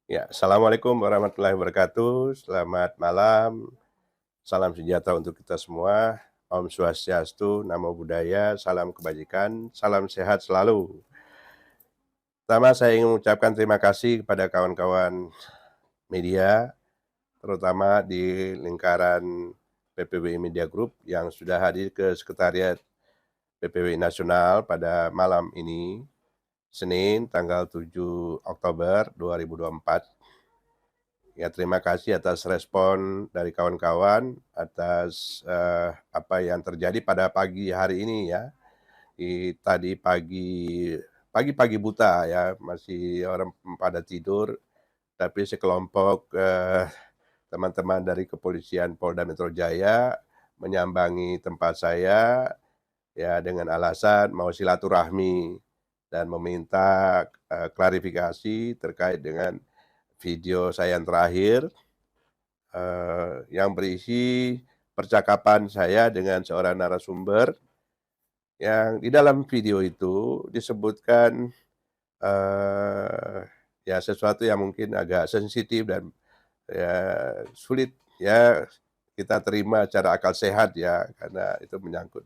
Ya, Assalamualaikum warahmatullahi wabarakatuh. Selamat malam, salam sejahtera untuk kita semua. Om Swastiastu, Namo Buddhaya, salam kebajikan, salam sehat selalu. Pertama saya ingin mengucapkan terima kasih kepada kawan-kawan media, terutama di lingkaran PPWI Media Group yang sudah hadir ke Sekretariat PPWI Nasional pada malam ini, Senin tanggal 7 Oktober 2024. Ya, terima kasih atas respon dari kawan-kawan atas, apa yang terjadi pada pagi hari ini ya. Tadi pagi-pagi buta ya, masih orang pada tidur, tapi sekelompok, teman-teman dari kepolisian Polda Metro Jaya menyambangi tempat saya, ya dengan alasan mau silaturahmi dan meminta, klarifikasi terkait dengan video saya yang terakhir, yang berisi percakapan saya dengan seorang narasumber yang di dalam video itu disebutkan, eee, ya sesuatu yang mungkin agak sensitif dan ya sulit ya kita terima secara akal sehat ya, karena itu menyangkut,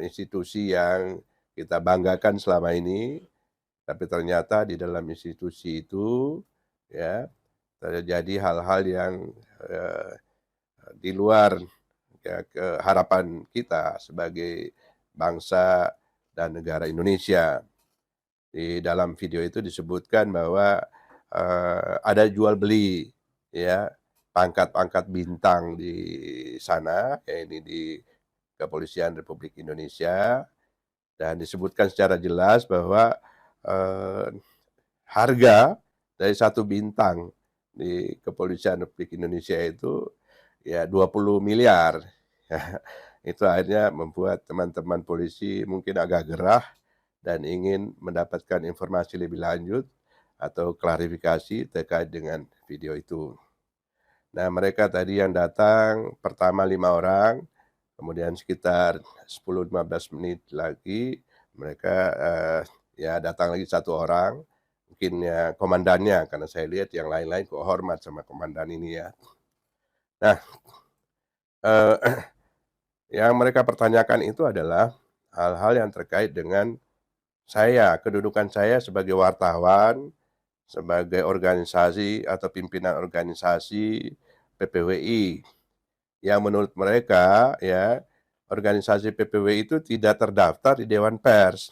institusi yang kita banggakan selama ini, tapi ternyata di dalam institusi itu ya terjadi hal-hal yang, eee, di luar ya harapan kita sebagai bangsa dan negara Indonesia. Di dalam video itu disebutkan bahwa, ada jual beli ya, pangkat-pangkat bintang di sana, ya ini di Kepolisian Republik Indonesia, dan disebutkan secara jelas bahwa, eee, harga dari satu bintang di Kepolisian Republik Indonesia itu ya 20 miliar. Itu akhirnya membuat teman-teman polisi mungkin agak gerah dan ingin mendapatkan informasi lebih lanjut atau klarifikasi terkait dengan video itu. Nah, mereka tadi yang datang pertama 5 orang, kemudian sekitar 10-15 menit lagi mereka, ya datang lagi satu orang, mungkin ya komandannya karena saya lihat yang lain-lain kok hormat sama komandan ini ya. Nah, eee, yang mereka pertanyakan itu adalah hal-hal yang terkait dengan saya, kedudukan saya sebagai wartawan, sebagai organisasi atau pimpinan organisasi PPWI, yang menurut mereka ya, organisasi PPWI itu tidak terdaftar di Dewan Pers.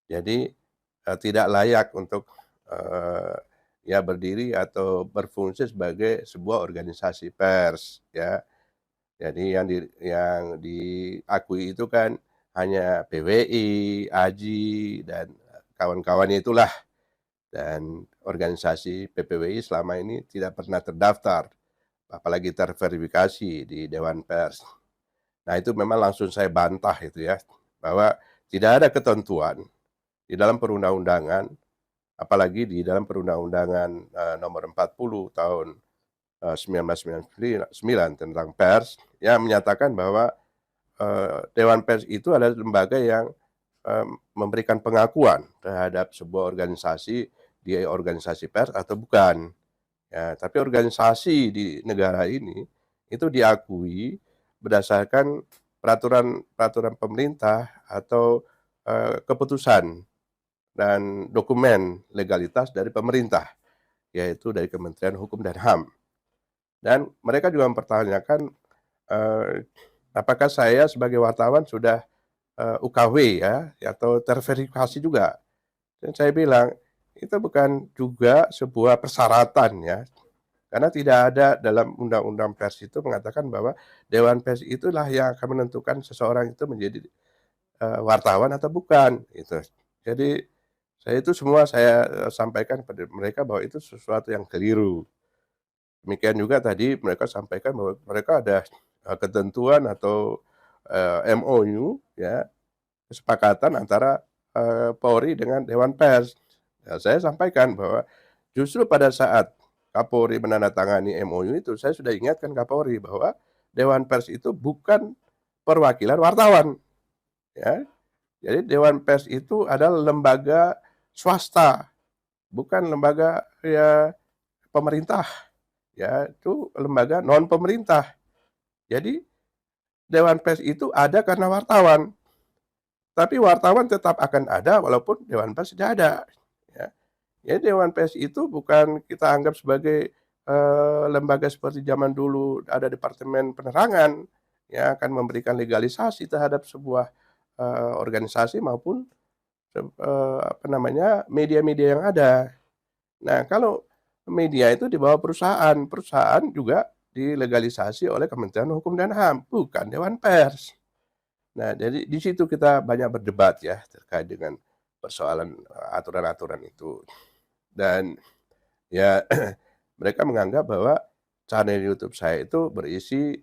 Jadi, tidak layak untuk, eee, ya berdiri atau berfungsi sebagai sebuah organisasi pers ya. Jadi yang diakui itu kan hanya PWI, AJI, dan kawan-kawannya itulah. Dan organisasi PPWI selama ini tidak pernah terdaftar, apalagi terverifikasi di Dewan Pers. Nah, itu memang langsung saya bantah itu ya, bahwa tidak ada ketentuan di dalam perundang-undangan, apalagi di dalam perundang-undangan, nomor 40 tahun, 1999 tentang pers, yang menyatakan bahwa, Dewan Pers itu adalah lembaga yang, memberikan pengakuan terhadap sebuah organisasi, dia organisasi pers atau bukan. Ya, tapi organisasi di negara ini, itu diakui berdasarkan peraturan-peraturan pemerintah atau, keputusan dan dokumen legalitas dari pemerintah, yaitu dari Kementerian Hukum dan HAM. Dan mereka juga mempertanyakan, eee, apakah saya sebagai wartawan sudah, UKW ya, atau terverifikasi juga. Dan saya bilang, itu bukan juga sebuah persyaratan ya. Karena tidak ada dalam undang-undang pers itu mengatakan bahwa dewan pers itulah yang akan menentukan seseorang itu menjadi, wartawan atau bukan, gitu. Jadi, saya sampaikan kepada mereka bahwa itu sesuatu yang keliru. Demikian juga tadi mereka sampaikan bahwa mereka ada, ketentuan atau, MOU ya, kesepakatan antara, Polri dengan Dewan Pers. Nah, saya sampaikan bahwa justru pada saat Kapolri menandatangani MOU itu, saya sudah ingatkan Kapolri bahwa Dewan Pers itu bukan perwakilan wartawan, ya. Jadi Dewan Pers itu adalah lembaga swasta, bukan lembaga ya pemerintah, ya itu lembaga non pemerintah. Jadi Dewan Pers itu ada karena wartawan, tapi wartawan tetap akan ada walaupun Dewan Pers tidak ada, ya. Jadi Dewan Pers itu bukan kita anggap sebagai, lembaga seperti zaman dulu ada departemen penerangan, yang akan memberikan legalisasi terhadap sebuah, organisasi maupun apa namanya, media-media yang ada. Nah, kalau media itu di bawah perusahaan, perusahaan juga dilegalisasi oleh Kementerian Hukum dan HAM, bukan Dewan Pers. Nah, jadi di situ kita banyak berdebat ya terkait dengan persoalan, aturan-aturan itu. Dan ya mereka menganggap bahwa channel YouTube saya itu berisi,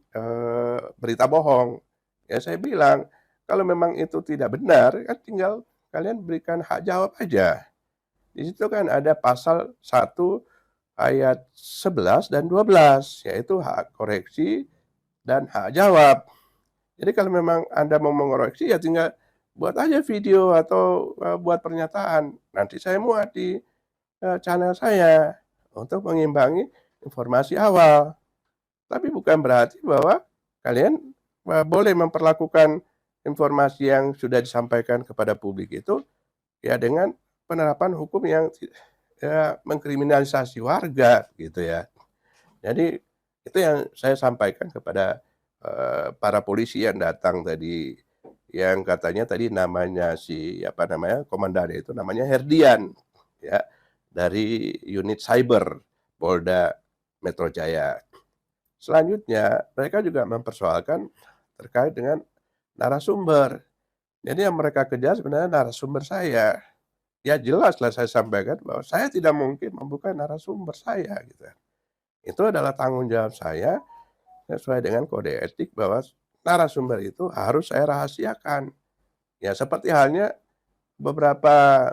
berita bohong. Ya saya bilang, kalau memang itu tidak benar, kan tinggal kalian berikan hak jawab aja. Di situ kan ada pasal 1 ayat 11 dan 12, yaitu hak koreksi dan hak jawab. Jadi kalau memang Anda mau mengoreksi ya tinggal buat aja video atau, buat pernyataan. Nanti saya muat di, channel saya untuk mengimbangi informasi awal. Tapi bukan berarti bahwa kalian, boleh memperlakukan informasi yang sudah disampaikan kepada publik itu, ya dengan penerapan hukum yang ya mengkriminalisasi warga gitu ya. Jadi itu yang saya sampaikan kepada, para polisi yang datang tadi, yang katanya tadi namanya si apa namanya, komandannya itu namanya Herdian, ya, dari unit cyber Polda Metro Jaya. Selanjutnya mereka juga mempersoalkan terkait dengan narasumber. Jadi yang mereka kejar sebenarnya narasumber saya. Ya jelaslah saya sampaikan bahwa saya tidak mungkin membuka narasumber saya gitu. Itu adalah tanggung jawab saya sesuai dengan kode etik bahwa narasumber itu harus saya rahasiakan. Ya seperti halnya beberapa,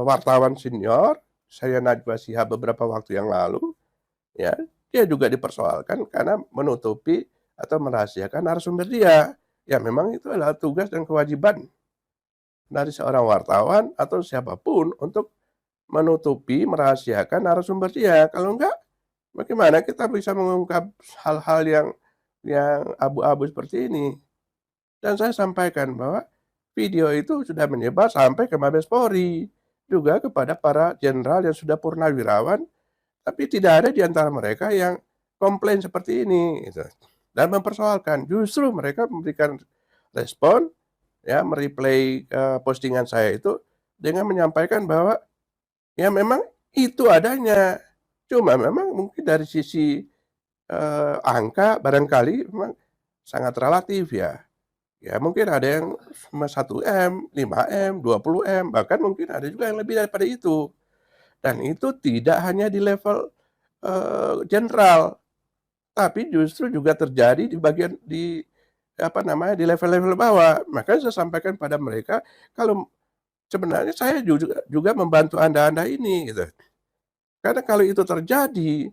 wartawan senior, saya Najwa Shihab beberapa waktu yang lalu, ya dia juga dipersoalkan karena menutupi atau merahasiakan narasumber dia. Ya memang itu adalah tugas dan kewajiban dari seorang wartawan atau siapapun untuk menutupi, merahasiakan narasumber dia. Kalau enggak, bagaimana kita bisa mengungkap hal-hal yang abu-abu seperti ini? Dan saya sampaikan bahwa video itu sudah menyebar sampai ke Mabes Polri, juga kepada para jenderal yang sudah purnawirawan, tapi tidak ada di antara mereka yang komplain seperti ini, gitu. Dan mempersoalkan, justru mereka memberikan respon, ya, me-reply, postingan saya itu dengan menyampaikan bahwa ya memang itu adanya, cuma memang mungkin dari sisi, angka barangkali memang sangat relatif ya. Ya mungkin ada yang cuma 1 M, 5 M, 20 M, bahkan mungkin ada juga yang lebih daripada itu. Dan itu tidak hanya di level, jenderal, tapi justru juga terjadi di bagian di apa namanya, di level-level bawah. Makanya saya sampaikan pada mereka, kalau sebenarnya saya juga membantu Anda-Anda ini gitu. Karena kalau itu terjadi,